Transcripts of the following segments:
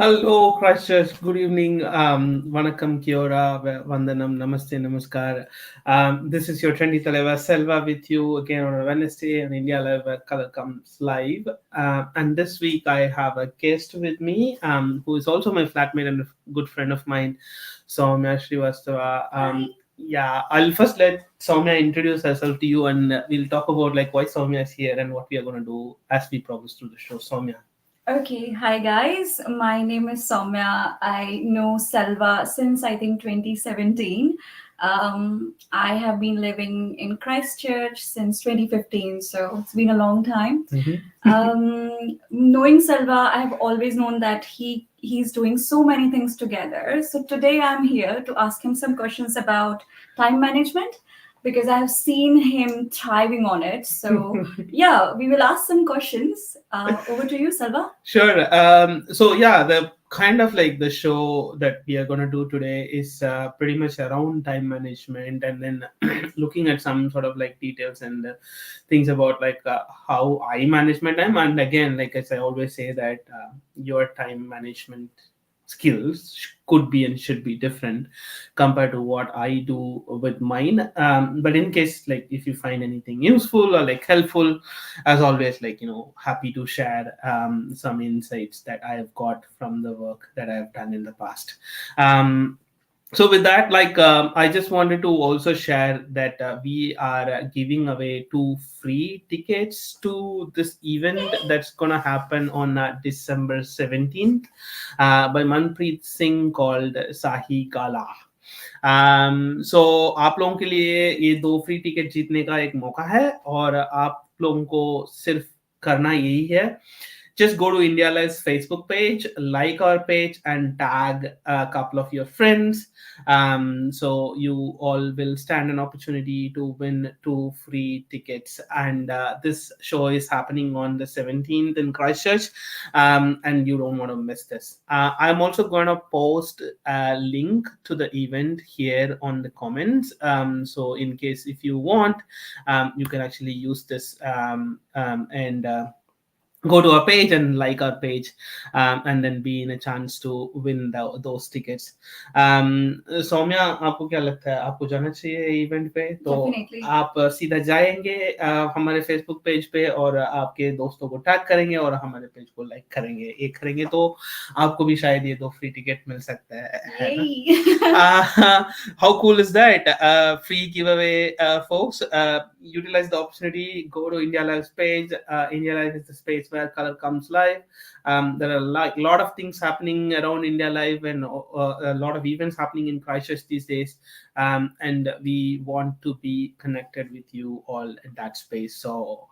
Hello, Christchurch. Good evening. Vanakkam, Kia ora, Vandanam, Namaste, Namaskar. This is your Trendy Thalaiva Selva with you again on a Wednesday on India Live where Color comes live. And this week I have a guest with me who is also my flatmate and a good friend of mine, Soumya Srivastava. Yeah, I'll first let Soumya introduce herself to you and we'll talk about like why Soumya is here and what we are going to do as we progress through the show. Soumya. Okay, hi guys. My name is Soumya. I know Selva since I think 2017. I have been living in Christchurch since 2015, so it's been a long time. Knowing Selva, I have always known that he's doing so many things together. So today I'm here to ask him some questions about time management because I have seen him thriving on it. So yeah, we will ask some questions. Over to you, Selva. Sure. So yeah, the kind of like the show that we are going to do today is pretty much around time management, and then looking at some sort of like details and things about like how I manage my time. And again, like as I always say, that your time management skills could be and should be different compared to what I do with mine. But in case like if you find anything useful or like helpful, as always, like happy to share some insights that I have got from the work that I have done in the past. So with that, like I just wanted to also share that we are giving away 2 free tickets to this event that's gonna happen on December 17th by Manpreet Singh called Sahi Kala. सो आप लोगों के लिए ये 2 free ticket जीतने का एक मौका है और आप लोगों को सिर्फ करना यही है. Just go to India Live's Facebook page, like our page, and tag a couple of your friends. So you all will stand an opportunity to win 2 free tickets. And this show is happening on the 17th in Christchurch, and you don't want to miss this. I'm also going to post a link to the event here on the comments. So in case if you want, you can actually use this and go to our page and like our page, and then be in a chance to win those tickets. Saumya, आपको क्या लगता है, आपको जाना चाहिए event पे? तो Definitely. आप सीधा जाएंगे हमारे फेसबुक पेज पे और आपके दोस्तों को टैग करेंगे और हमारे पेज को लाइक करेंगे, ये करेंगे तो आपको भी शायद ये 2 फ्री टिकट मिल सकता है ना? How cool is that? Free giveaway, folks. Utilize the opportunity. Go to India Live's page. India Live is the space where color comes live. There are like a lot of things happening around India Live and a lot of events happening in Christchurch these days. And we want to be connected with you all in that space. So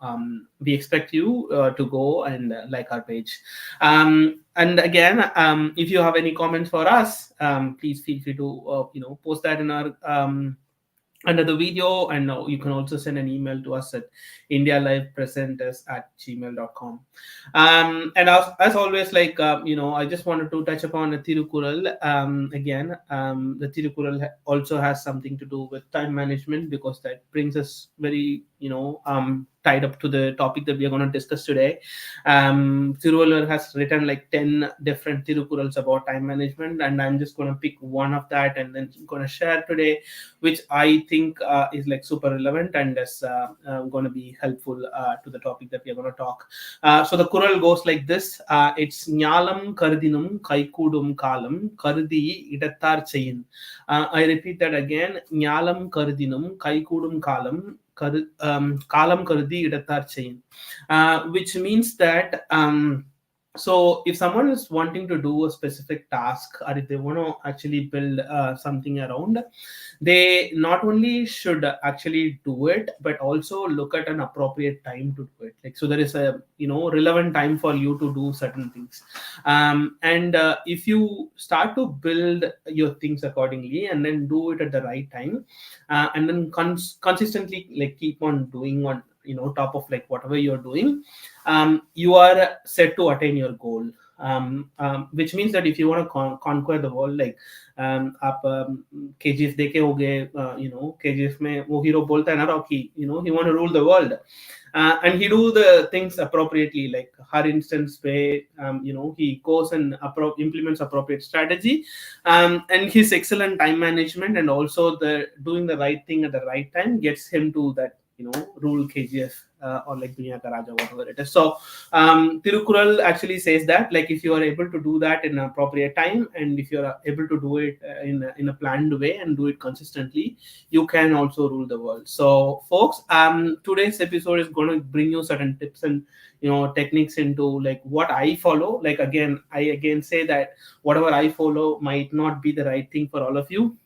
we expect you to go and like our page. And again, if you have any comments for us, please feel free to post that in our under the video, and you can also send an email to us at indialivepresenters@gmail.com. And as always, like I just wanted to touch upon the Tirukural again. The Tirukural also has something to do with time management because that brings us very tied up to the topic that we are going to discuss today. Tiruvalur has written like 10 different Tirukurals about time management, and I'm just going to pick one of that and then going to share today, which I think is like super relevant and is going to be helpful to the topic that we are going to talk. So the Kural goes like this. It's Nyalam Kardinum Kaikudum Kalam Kardi Idattar Chayin. I repeat that again. Nyalam Kardinum Kaikudum Kalam Kalam Kardi Idattar Chayin. Which means that so if someone is wanting to do a specific task or if they want to actually build something around, they not only should actually do it but also look at an appropriate time to do it. Like, so there is a relevant time for you to do certain things, and if you start to build your things accordingly and then do it at the right time, and then consistently like keep on doing on top of like whatever you're doing, you are set to attain your goal. which means that if you want to conquer the world, like आप KGF देखे होगे, KGF में वो hero बोलता है ना Rocky, he want to rule the world, and he do the things appropriately, like her instance way, he goes and implements appropriate strategy, and his excellent time management and also the doing the right thing at the right time gets him to that, rule KGF, or like Dunya Ka Raja, whatever it is. So Tirukural actually says that, like, if you are able to do that in an appropriate time, and if you are able to do it in a planned way and do it consistently, you can also rule the world. So folks, today's episode is going to bring you certain tips and techniques into like what I follow. Like, again, I again say that whatever I follow might not be the right thing for all of you,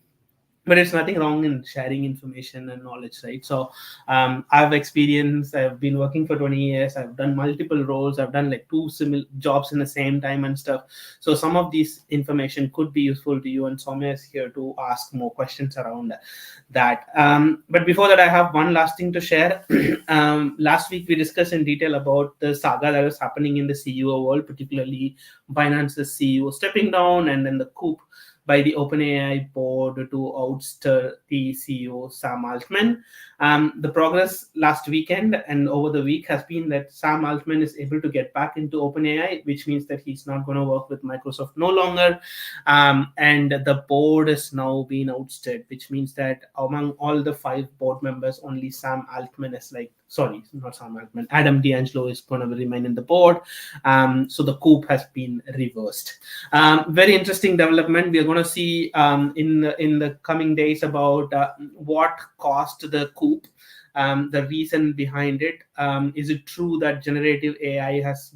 but it's nothing wrong in sharing information and knowledge, right? So I've been working for 20 years, I've done multiple roles, I've done like two similar jobs in the same time and stuff. So some of these information could be useful to you, and Soumya is here to ask more questions around that. But before that, I have one last thing to share. Last week we discussed in detail about the saga that was happening in the CEO world, particularly Binance's CEO stepping down, and then the coup by the OpenAI board to oust the CEO Sam Altman. The progress last weekend and over the week has been that Sam Altman is able to get back into OpenAI, which means that he's not going to work with Microsoft no longer. And the board is now being ousted, which means that among all the 5 board members, only Sam Altman is like, sorry, not Sam Altman, Adam D'Angelo is going to remain in the board. So the coup has been reversed. Very interesting development. We are going to see in the coming days about what caused the coup, the reason behind it. Is it true that generative AI has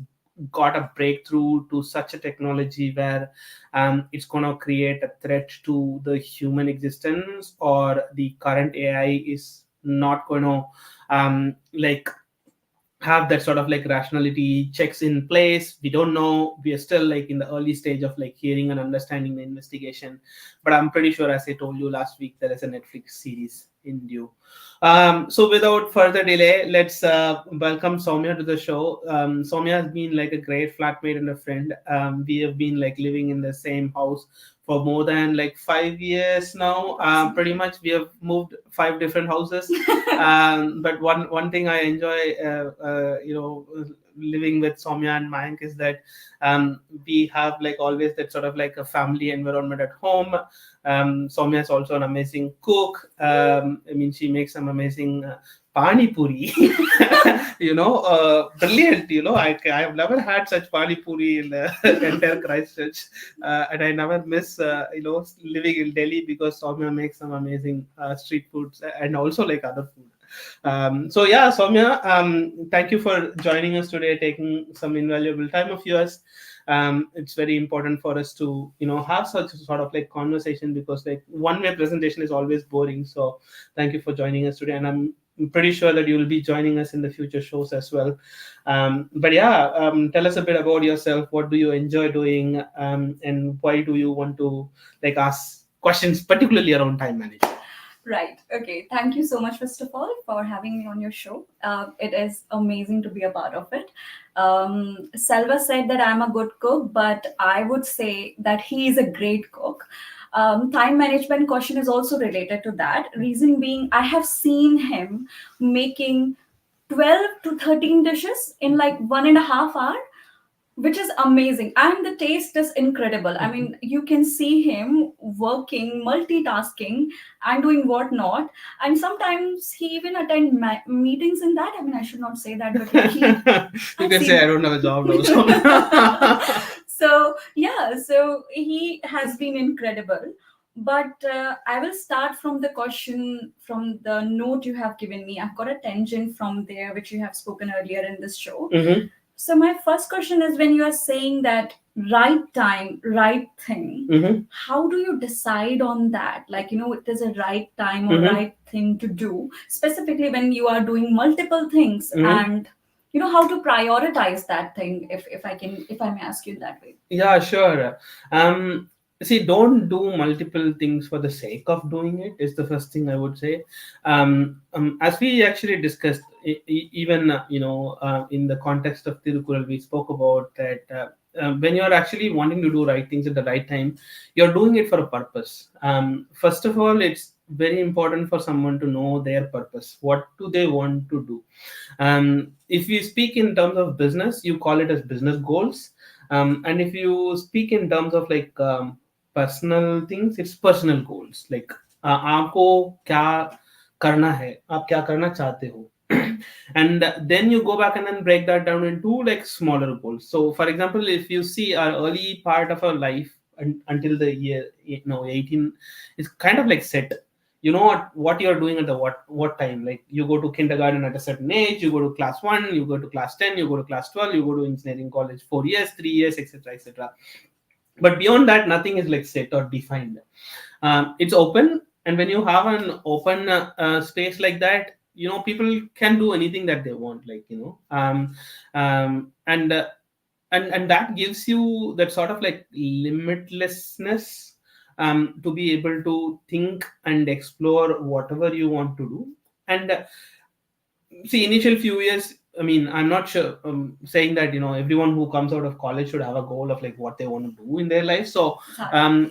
got a breakthrough to such a technology where it's going to create a threat to the human existence, or the current AI is not going to like have that sort of like rationality checks in place? We don't know. We are still like in the early stage of like hearing and understanding the investigation, but I'm pretty sure, as I told you last week, there is a Netflix series in due. So without further delay, let's welcome Soumya to the show. Soumya has been like a great flatmate and a friend. We have been like living in the same house for more than like 5 years now. Pretty much we have moved 5 different houses. But one thing I enjoy, living with Soumya and Mayank, is that we have like always that sort of like a family environment at home. Soumya is also an amazing cook. I mean, she makes some amazing pani puri. Brilliant. I have never had such pani puri in the entire Christchurch, and I never miss living in Delhi, because Soumya makes some amazing street foods and also like other food. So yeah, Soumya, thank you for joining us today, taking some invaluable time of yours. It's very important for us to have such a sort of like conversation, because like one way presentation is always boring. So thank you for joining us today, and I'm pretty sure that you will be joining us in the future shows as well. But yeah, tell us a bit about yourself. What do you enjoy doing, and why do you want to like ask questions particularly around time management? Right. Okay. Thank you so much, first of all, for having me on your show. It is amazing to be a part of it. Selva said that I'm a good cook, but I would say that he is a great cook. Time management question is also related to that. Reason being, I have seen him making 12 to 13 dishes in like 1.5 hours, which is amazing, and the taste is incredible. I mean, you can see him working, multitasking, and doing whatnot. And sometimes he even attend meetings in that. I mean, I should not say that, but yeah, you can say I don't have a job now. So yeah, so he has been incredible. But I will start from the question, from the note you have given me. I've got a tangent from there, which you have spoken earlier in this show. Mm-hmm. So my first question is, when you are saying that right time, right thing, Mm-hmm. how do you decide on that? Like, it is a right time or Mm-hmm. right thing to do, specifically when you are doing multiple things, Mm-hmm. and how to prioritize that thing, if I may ask you that way. Yeah, sure. See, don't do multiple things for the sake of doing it, is the first thing I would say. As we actually discussed, even in the context of Tirukural, we spoke about that. when you're actually wanting to do right things at the right time, you're doing it for a purpose. First of all, it's very important for someone to know their purpose. What do they want to do? If you speak in terms of business, you call it as business goals. And if you speak in terms of like personal things, it's personal goals. Like आपको क्या करना है, आप क्या करना चाहते हो. And then you go back and then break that down into like smaller goals. So for example, if you see our early part of our life until the year 18 is kind of like set. You know what you're doing at the what time. Like you go to kindergarten at a certain age, you go to class 1, you go to class 10, you go to class 12, you go to engineering college 4 years, 3 years, etc., etc. But beyond that, nothing is like set or defined. It's open. And when you have an open space like that, people can do anything that they want, like and and that gives you that sort of like limitlessness, to be able to think and explore whatever you want to do. And see, initial few years, I mean, I'm not sure, saying that everyone who comes out of college should have a goal of like what they want to do in their life. So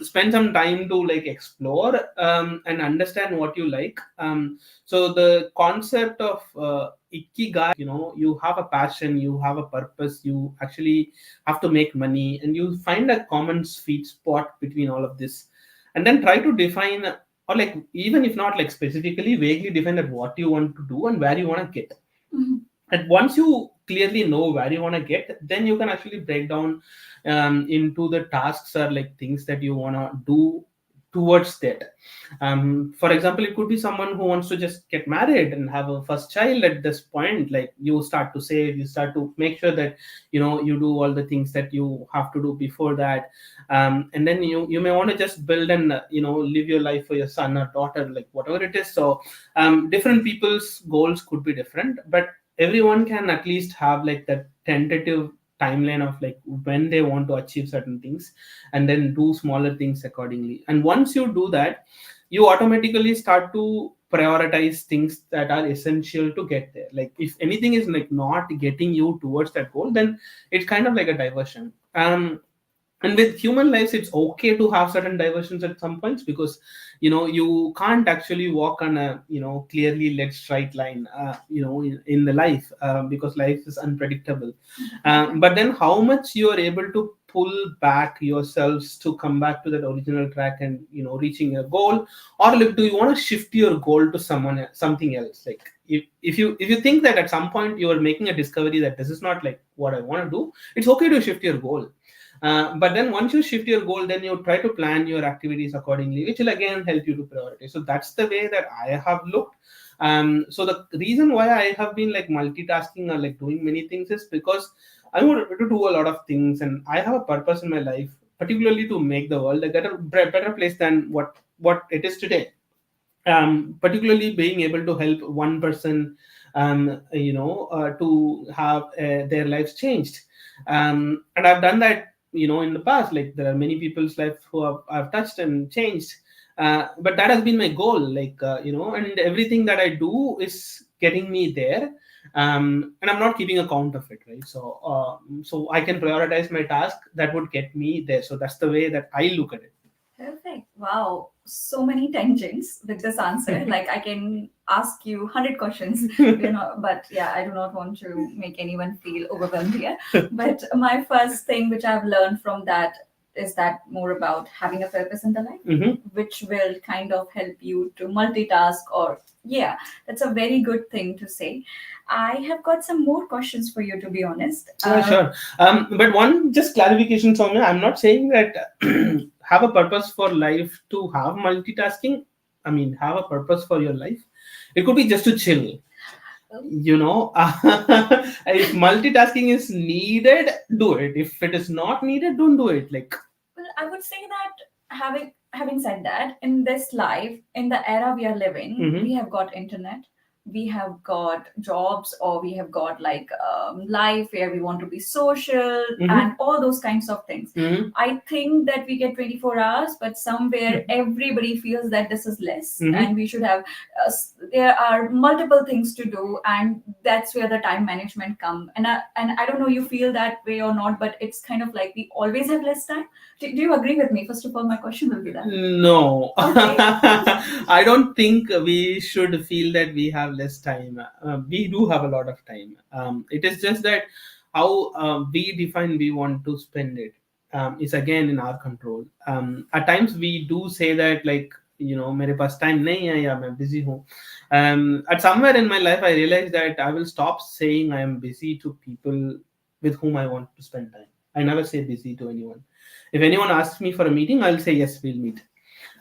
spend some time to like explore, and understand what you like. So the concept of ikigai, you have a passion, you have a purpose, you actually have to make money, and you find a common sweet spot between all of this, and then try to define, or like even if not like specifically, vaguely define that what you want to do and where you want to get. Mhm. And once you clearly know where you want to get, then you can actually break down into the tasks or like things that you want to do towards that. For example, it could be someone who wants to just get married and have a first child. At this point, like you start to save, you start to make sure that you do all the things that you have to do before that. And then you may want to just build and live your life for your son or daughter, like whatever it is. So different people's goals could be different, but everyone can at least have like that tentative timeline of like when they want to achieve certain things, and then do smaller things accordingly. And once you do that, you automatically start to prioritize things that are essential to get there. Like if anything is like not getting you towards that goal, then it's kind of like a diversion. And with human lives, it's okay to have certain diversions at some points, because you can't actually walk on a clearly led straight line, in the life, because life is unpredictable. But then how much you are able to pull back yourselves to come back to that original track and reaching a goal, or like, do you want to shift your goal to something else? Like if you think that at some point you are making a discovery that this is not like what I want to do, it's okay to shift your goal. But then once you shift your goal, then you try to plan your activities accordingly, which will again help you to prioritize. So that's the way that I have looked. So the reason why I have been like multitasking or like doing many things is because I want to do a lot of things, and I have a purpose in my life, particularly to make the world a better place than what it is today. Particularly being able to help one person, to have their lives changed. And I've done that in the past. Like there are many people's life who I've touched and changed. But that has been my goal, like and everything that I do is getting me there. And I'm not keeping account of it, right? So I can prioritize my task that would get me there. So that's the way that I look at it. Perfect. Wow. So many tangents with this answer. Like I can ask you 100 questions, but yeah, I do not want to make anyone feel overwhelmed here. But my first thing which I've learned from that is that more about having a purpose in the life, which will kind of help you to multitask, or yeah, that's a very good thing to say. I have got some more questions for you, to be honest. Sure. But one just clarification, Soumya. I'm not saying that have a purpose for life to have multitasking. I mean, have a purpose for your life. It could be just to chill. If multitasking is needed, do it. If it is not needed, don't do it. Like, Well, I would say that having said that, in this life, in the era we are living, Mhm. we have got internet, we have got jobs, or we have got like life where we want to be social Mm-hmm. and all those kinds of things. Mm-hmm. I think that we get 24 hours, but somewhere everybody feels that this is less Mm-hmm. and we should have there are multiple things to do, and that's where the time management come. And I don't know you feel that way or not, but it's kind of like we always have less time. Do you agree with me? First of all, my question will be that. No, Okay. I don't think we should feel that we have less time. We do have a lot of time. It is just that how we define we want to spend it is again in our control. At times we do say that, like, मेरे पास time नहीं है या मैं busy हूँ. At somewhere in my life, I realized that I will stop saying I am busy to people with whom I want to spend time. I never say busy to anyone. If anyone asks me for a meeting, I'll say yes, we'll meet.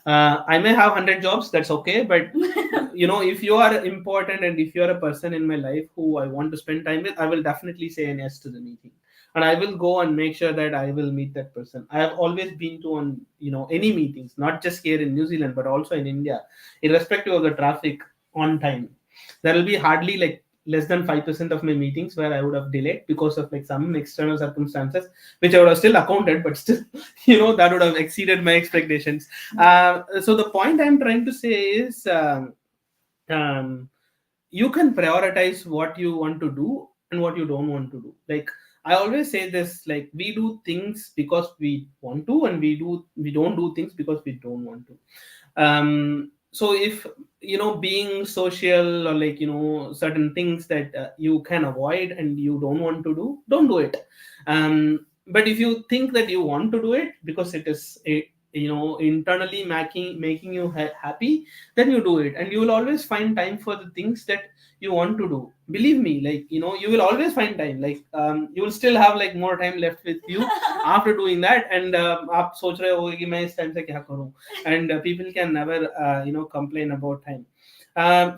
I may have 100 jobs, that's okay, but if you are important and if you are a person in my life who I want to spend time with, I will definitely say an yes to the meeting, and I will go and make sure that I will meet that person. I have always been to on any meetings, not just here in New Zealand but also in India, irrespective of the traffic, on time. There will be hardly like less than 5% of my meetings where I would have delayed because of like some external circumstances, which I would have still accounted, but still, that would have exceeded my expectations. So the point I'm trying to say is, um, you can prioritize what you want to do and what you don't want to do. Like, I always say this, like, we do things because we want to, and we don't do things because we don't want to. So if being social, or like certain things that you can avoid and you don't want to do, don't do it. But if you think that you want to do it because it is internally making you happy, then you do it, and you will always find time for the things that you want to do. Believe me, like, you will always find time. Like, you will still have like more time left with you after doing that, and आप सोच रहे हो कि मैं इस time से क्या करूं, and people can never complain about time.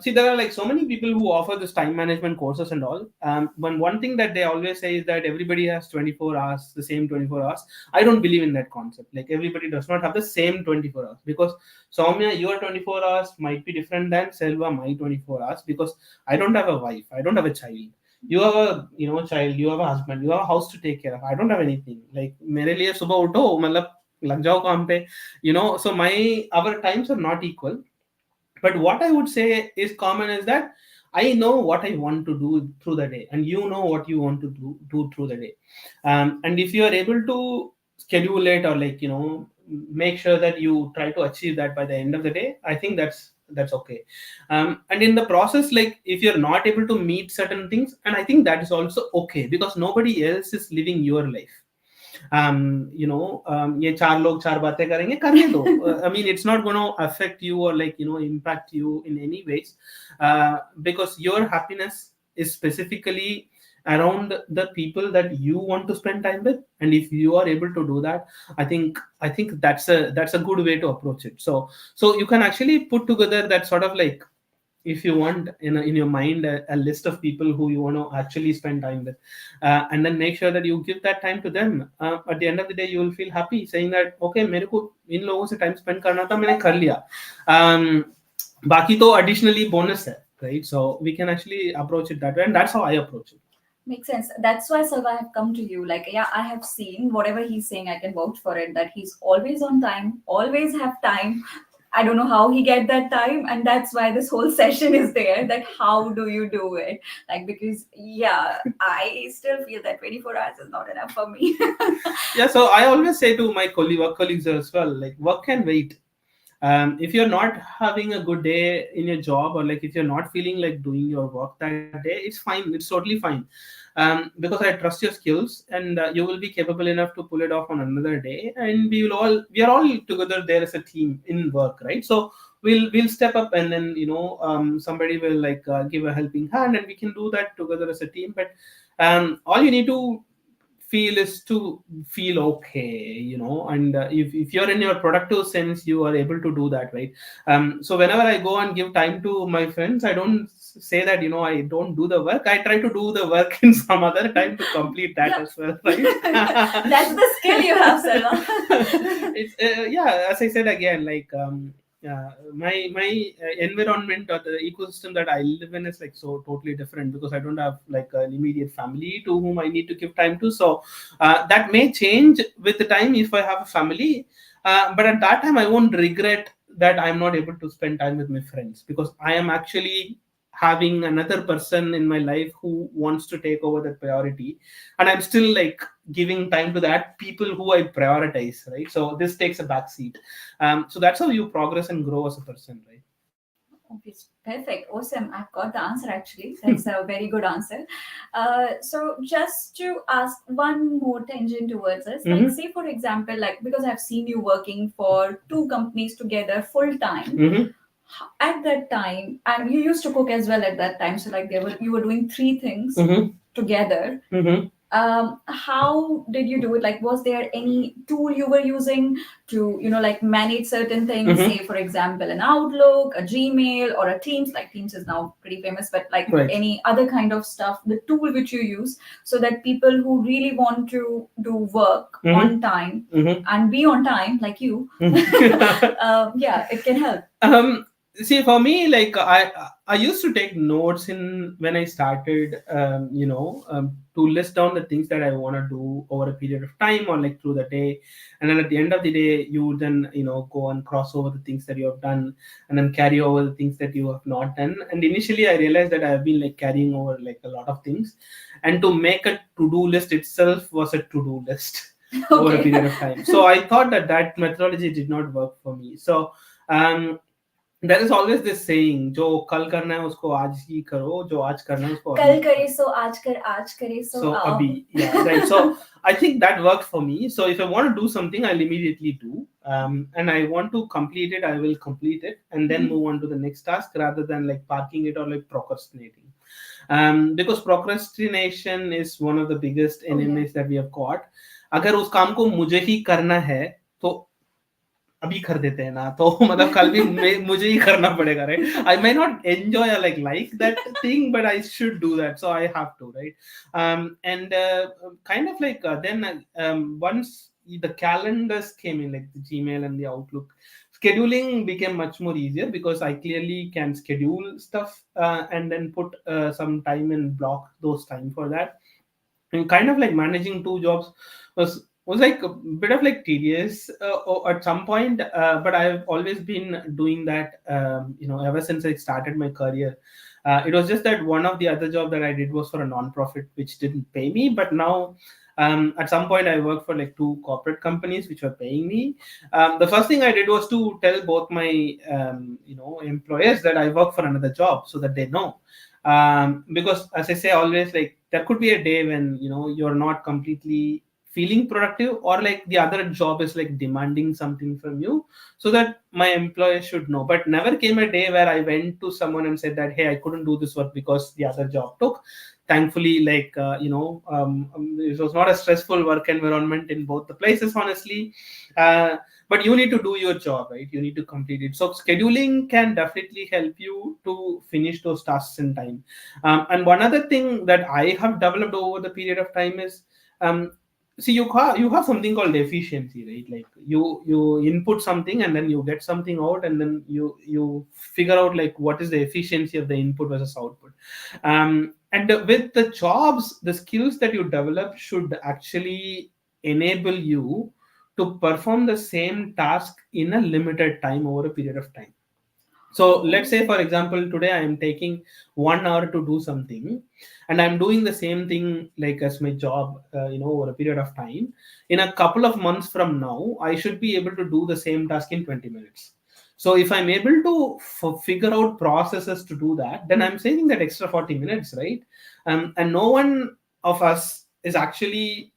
See, there are like so many people who offer this time management courses and all. One thing that they always say is that everybody has 24 hours, the same 24 hours. I don't believe in that concept. Like, everybody does not have the same 24 hours, because Soumya, your 24 hours might be different than Selva, my 24 hours, because I don't have a wife, I don't have a child. You have a child, you have a husband, you have a house to take care of. I don't have anything. Like, मेरे लिए सुबह उठो, मतलब लग जाओ काम पे. So our times are not equal. But what I would say is common is that I know what I want to do through the day, and you know what you want to do through the day. And if you are able to schedule it, or like make sure that you try to achieve that by the end of the day, I think that's okay. And in the process, like, if you're not able to meet certain things, and I think that is also okay, because nobody else is living your life. ये चार लोग चार बातें करेंगे, करने दो. I mean, it's not going to affect you or like impact you in any ways, because your happiness is specifically around the people that you want to spend time with, and if you are able to do that, I think that's a good way to approach it. So you can actually put together that sort of like, if you want in your mind a list of people who you want to actually spend time with, and then make sure that you give that time to them. At the end of the day, you will feel happy saying that, okay, मेरे को इन लोगों से time spend करना था, मैंने कर लिया. बाकी तो additionally bonus है, right? So we can actually approach it that way, and that's how I approach it. Makes sense. That's why, Salva, I have come to you. Like, yeah, I have seen whatever he's saying, I can vouch for it, that he's always on time, always have time. I don't know how he get that time, and that's why this whole session is there. That how do you do it? Like, because yeah, I still feel that 24 hours is not enough for me. Yeah, so I always say to my work colleagues as well, like, work can wait. If you're not having a good day in your job, or like if you're not feeling like doing your work that day, it's fine, it's totally fine. Because I trust your skills, and you will be capable enough to pull it off on another day, and we are all together there as a team in work, right? So we'll step up, and then somebody will like give a helping hand, and we can do that together as a team. But all you need to feel is to feel okay, and if you're in your productive sense, you are able to do that, right? So whenever I go and give time to my friends, I don't say that I don't do the work. I try to do the work in some other time to complete that Yeah. as well, right? That's the skill you have, Selva. It's yeah, as I said again, like, My environment or the ecosystem that I live in is like so totally different, because I don't have like an immediate family to whom I need to give time to. So that may change with the time if I have a family, but at that time I won't regret that I'm not able to spend time with my friends, because I am actually having another person in my life who wants to take over that priority, and I'm still like giving time to that people who I prioritize, right? So this takes a back seat. So that's how you progress and grow as a person, right? Okay, perfect. Awesome. I've got the answer actually. That's a very good answer. So just to ask one more tangent towards us, like Mm-hmm. say for example, like because I've seen you working for two companies together full time. Mm-hmm. At that time, and you used to cook as well at that time. So like you were doing three things Mm-hmm. together. Mm-hmm. How did you do it? Like was there any tool you were using to like manage certain things, Mm-hmm. say for example an Outlook, a Gmail, or a Teams? Like Teams is now pretty famous, but like Right. any other kind of stuff, the tool which you use, so that people who really want to do work Mm-hmm. on time Mm-hmm. and be on time like you, yeah, it can help. um See, for me, like I used to take notes in when I started, to list down the things that I want to do over a period of time or like through the day. And then at the end of the day, you would then go and cross over the things that you have done, and then carry over the things that you have not done. And initially I realized that I have been like carrying over like a lot of things, and to make a to-do list itself was a to-do list over a Okay. period of time. So I thought that that methodology did not work for me. So um there is always this saying, जो कल करना है उसको आज ही करो, जो आज करना है उसको अभी कल करे करो. सो आज कर, आज करे सो So आओ. abhi, yeah, right. So I think that worked for me. So if I want to do something, I'll immediately do, and I want to complete it, I will complete it, and then move on to the next task rather than like parking it or like procrastinating. Because procrastination is one of the biggest Oh yeah. enemies that we have got. अगर उस काम को मुझे ही करना है, तो अभी कर देते हैं ना, तो मतलब कल भी मुझे ही करना पड़ेगा, right? I may not enjoy or like that thing, but I should do that, so I have to, right? And kind of like then once the calendars came in, like the Gmail and the Outlook, scheduling became much more easier because I clearly can schedule stuff, and then put some time and block those time for that. And kind of like managing two jobs was like a bit of like tedious, at some point, but I've always been doing that, ever since I started my career. It was just that one of the other job that I did was for a non-profit which didn't pay me, but now at some point I worked for like two corporate companies which were paying me. The first thing I did was to tell both my employers that I work for another job, so that they know. Because as I say always, like there could be a day when you're not completely feeling productive, or like the other job is like demanding something from you, so that my employer should know. But never came a day where I went to someone and said that, hey, I couldn't do this work because the other job took. Thankfully, like it was not a stressful work environment in both the places, honestly. But you need to do your job, right? You need to complete it. So scheduling can definitely help you to finish those tasks in time. And one other thing that I have developed over the period of time is, um, see, you have something called efficiency, right? Like you input something and then you get something out, and then you figure out like what is the efficiency of the input versus output. And with the jobs, the skills that you develop should actually enable you to perform the same task in a limited time over a period of time. So let's say, for example, today I am taking 1 hour to do something, and I'm doing the same thing like as my job, over a period of time. In a couple of months from now, I should be able to do the same task in 20 minutes. So if I'm able to figure out processes to do that, then I'm saving that extra 40 minutes, right? And no one of us is actually,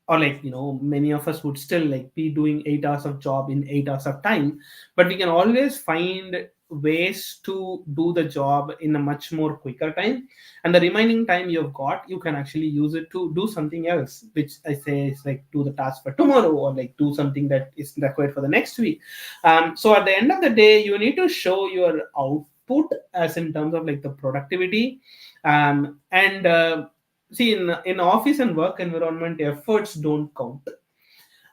or like many of us would still like be doing 8 hours of job in 8 hours of time, but we can always find ways to do the job in a much more quicker time, and the remaining time you've got, you can actually use it to do something else, which I say is like do the task for tomorrow, or like do something that is required for the next week. So at the end of the day, you need to show your output as in terms of like the productivity. And See, in office and work environment, efforts don't count,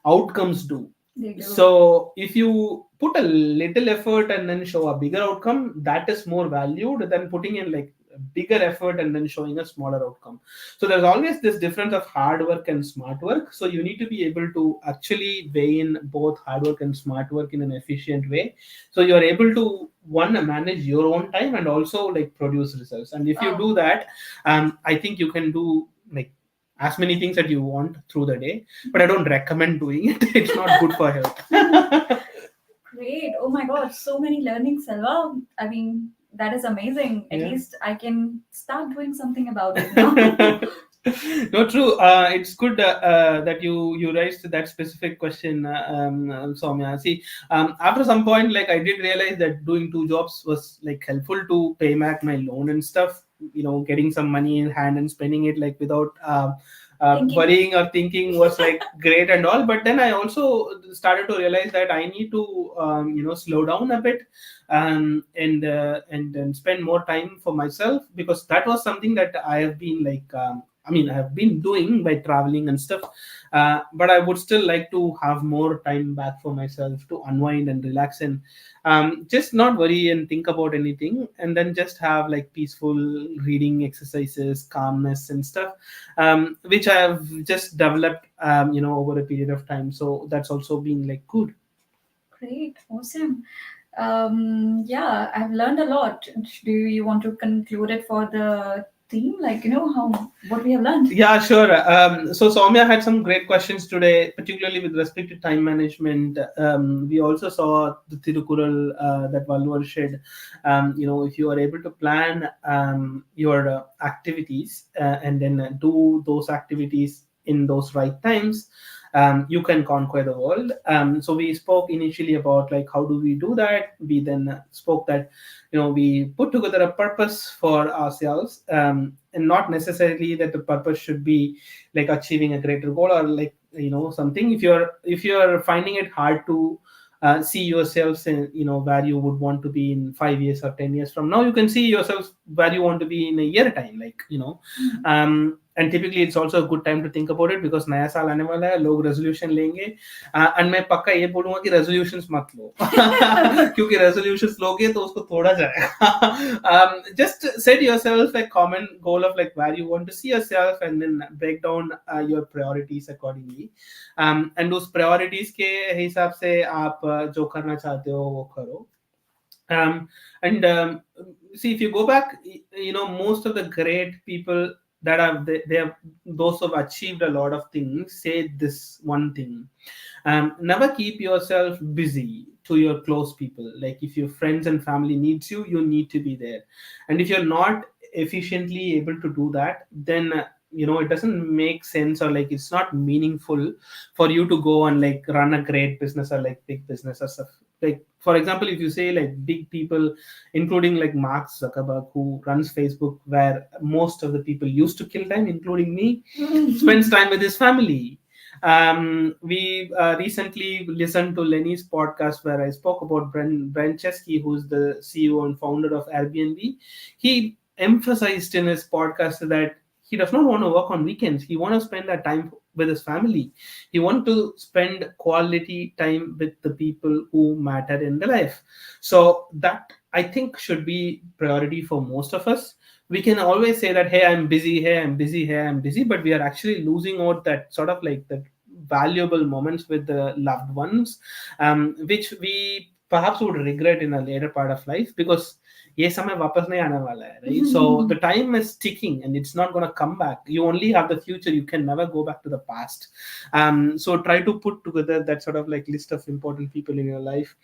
outcomes do. They do. So if you put a little effort and then show a bigger outcome, that is more valued than putting in like a bigger effort and then showing a smaller outcome. So there's always this difference of hard work and smart work. So you need to be able to actually weigh in both hard work and smart work in an efficient way. So you're able to one manage your own time and also like produce results. And if you Wow. do that, I think you can do like as many things that you want through the day, but I don't recommend doing it. It's not good for health. Great. Oh my God. So many learnings, Selva. I mean, that is amazing. At Yeah. least I can start doing something about it now. No, true. It's good that you raised that specific question, Soumya. See, after some point, like I did realize that doing two jobs was like helpful to pay back my loan and stuff. Getting some money in hand and spending it like without Thinking. worrying or thinking was like great and all. But then I also started to realize that I need to slow down a bit, and spend more time for myself, because that was something that I have been like. I mean, I've been doing by traveling and stuff, but I would still like to have more time back for myself to unwind and relax and just not worry and think about anything, and then just have like peaceful reading exercises, calmness and stuff, which I have just developed, over a period of time. So that's also been like good. Great. Awesome. Yeah, I've learned a lot. Do you want to conclude it for the team? Like, how what we have learned? Yeah, sure. So Soumya had some great questions today, particularly with respect to time management. We also saw the Tirukural that Valvar shared. If you are able to plan your activities and then do those activities in those right times, you can conquer the world. So we spoke initially about like how do we do that. We then spoke that we put together a purpose for ourselves, and not necessarily that the purpose should be like achieving a greater goal or like something. If you're finding it hard to see yourselves in where you would want to be in 5 years or 10 years from now, you can see yourself where you want to be in a year time, like and typically it's also a good time to think about it, because नया साल आने वाला है, लोग resolution लेंगे, and मैं पक्का ये बोलूंगा कि रेजोल्यूशंस मत लो क्योंकि रेजोल्यूशंस लोगे तो उसको तोड़ा जाएगा. Just set yourself a common goal of like where you want to see yourself, and then break down your priorities accordingly. And उस priorities के हिसाब से आप जो करना चाहते हो वो करो. And see, if you go back, most of the great people that have they have those who have achieved a lot of things say this one thing: never keep yourself busy to your close people. Like if your friends and family needs you, you need to be there. And if you're not efficiently able to do that, then it doesn't make sense, or like it's not meaningful for you to go and like run a great business or like big business or stuff. Like for example, if you say like big people, including like Mark Zuckerberg, who runs Facebook, where most of the people used to kill time, including me, spends time with his family. We recently listened to Lenny's podcast where I spoke about Brent Chesky, who's the CEO and founder of Airbnb. He emphasized in his podcast that he does not want to work on weekends. He wants to spend that time with his family. He wants to spend quality time with the people who matter in the life. So that I think should be priority for most of us. We can always say that, hey, I'm busy, hey, I'm busy, hey, I'm busy, but we are actually losing out that sort of like the valuable moments with the loved ones, which we perhaps would regret in a later part of life, because ये समय वापस नहीं आने वाला है, right? So the time is ticking and it's not going to come back. You only have the future. You can never go back to the past. So try to put together that sort of like list of important people in your life.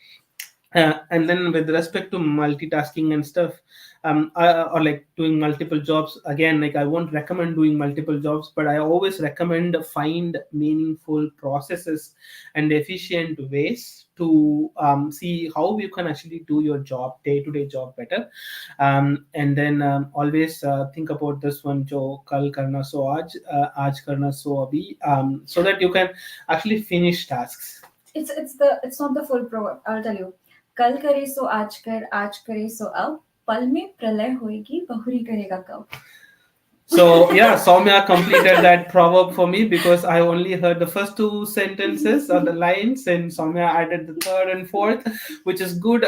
And then with respect to multitasking and stuff, or like doing multiple jobs, again, like I won't recommend doing multiple jobs, but I always recommend find meaningful processes and efficient ways to see how you can actually do your job, day-to-day job better. And then always think about this one, jo kal karna so aaj karna so abhi, so that you can actually finish tasks. It's not the full pro. I'll tell you. कल करे सो आज करे सो अब पल में प्रलय होएगी बहुरी करेगा कब. So yeah, Soumya completed that proverb for me because I only heard the first two sentences or the lines, and Soumya added the third and fourth, which is good.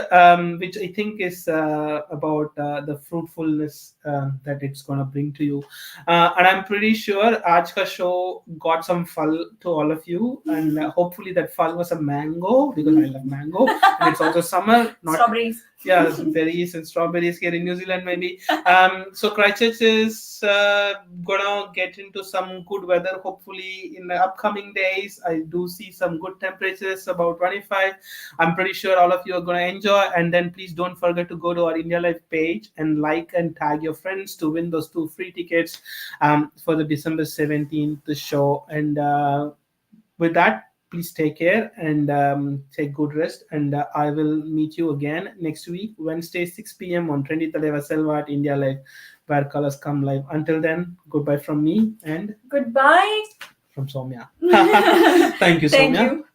Which I think is about the fruitfulness that it's gonna bring to you, and I'm pretty sure Ajka show got some fal to all of you, and hopefully that fal was a mango because I love mango, and it's also summer, not Strawberries. yeah, berries and strawberries here in New Zealand maybe. So Christchurch is gonna get into some good weather. Hopefully, in the upcoming days, I do see some good temperatures, about 25. I'm pretty sure all of you are gonna enjoy. And then please don't forget to go to our India Live page and like and tag your friends to win those two free tickets for the December 17th show. And with that, please take care and take good rest. And I will meet you again next week, Wednesday, 6 p.m. on Trendy Thalaiva Selva at India Live, where colors come live. Until then, goodbye from me and Goodbye. from Soumya. Thank you, Thank Soumya. you.